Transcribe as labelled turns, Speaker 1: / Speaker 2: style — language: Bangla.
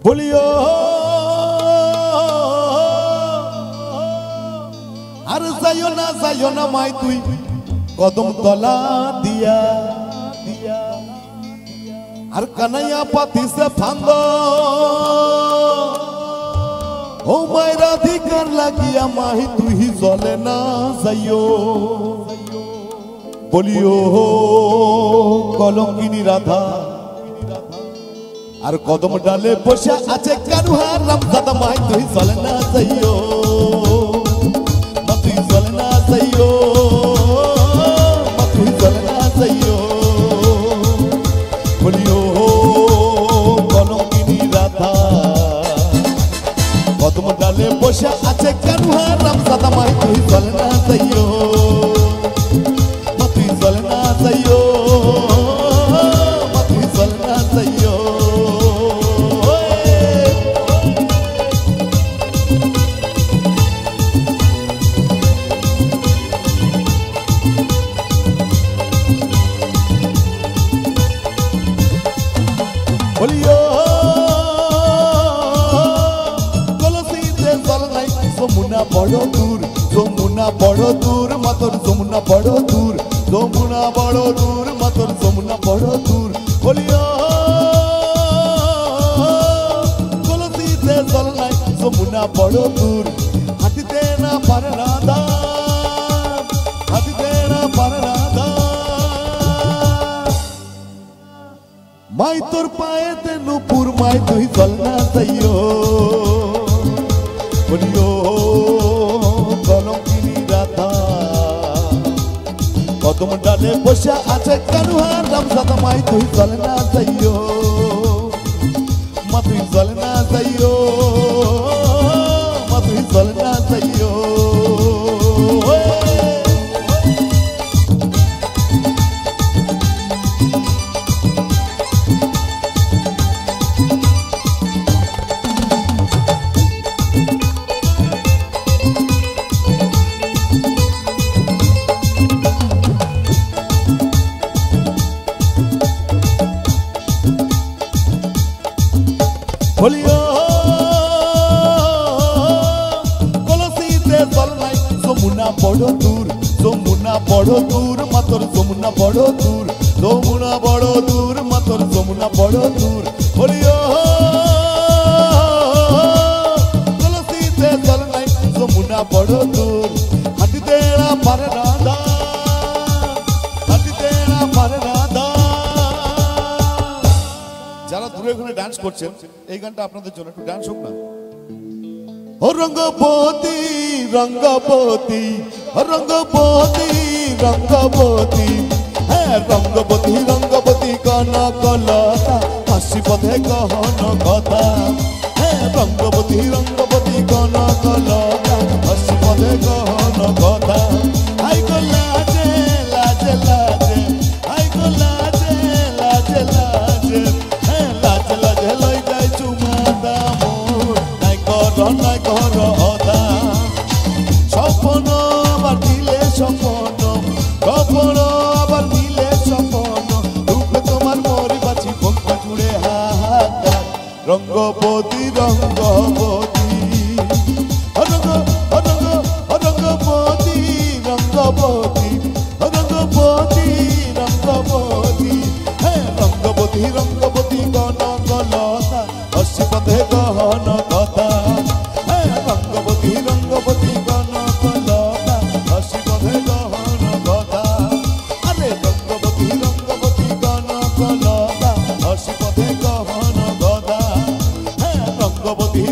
Speaker 1: বলিও আর যাইও না মাই তুই কদম তলা দিয়া আর কানাইয়া পাতিছে ফান্দ ও মায়ের অধিকার লাগিয়া মাহি তুই জলে না যাইও বলিও কলঙ্কিনী রাধা আর কদম ডালে বসে আছে কানুহার রামদাদা মাই তুই চলে না যাইও তুই চলে না যাইও তুই চলে না যাইও বলিও কলঙ্কিনী রাধা কদম ডালে বসে আছে কানুহার রামদাদা মাই তুই চলে না যাইও তুই চলে না যাইও তুই চলে না যাইও বলিও কলসিতে জল নাই যমুনা বড় দূর মাতর যমুনা বড় দূর মাতর যমুনা বড় দূর বলিও কলসিতে জল নাই যমুনা বড় দূর হাঁটিতে না পারে রাধা মাই তোর পায়েতে নুপুর মাই তুই চল না যাইও বলিও কলঙ্কিনী রাধা কদম ডালে বসে আছে কানুহার রামদাদা মাই তুই চল না যাইও মা তুই চল না যাইও মা তুই চল না যাইও বলিও কলসিতে জল নাই যমুনা বড় দূর মাতর যমুনা বড় দূর মাতর যমুনা বড় দূর বলিও কলসিতে জল নাই যমুনা বড় দূর হাঁটিতে না পারে রাধা যারা দূরে ওখানে ডান্স করছেন এই গানটা আপনাদের জন্য একটু ডান্স হোক না। ও রঙ্গবতী হ্যাঁ রঙ্গবতী কনকলতা হাসি পথে গহন কথা হ্যাঁ রঙ্গবতী কনকলতা হাসি পথে গহন কথা আই গো লাজে লাজে লাজে আই গো লাজে লাজে লাজে নাই কর অদা স্বপ্ন আবার দিলে স্বপ্ন আবার দিলে স্বপ্ন রূপে তোমার মরি বাছি বক্তা জুড়ে হাহাকার রঙ্গবতী হ্যাঁ রঙ্গবতী কনকলতা হাসি পথে গহন কথা রঙ্গবতী কনকলতা হাসি পথে গহন কথা আরে রঙ্গবতী কনকলতা হাসি পথে গহন কথা হ্যাঁ রঙ্গবতী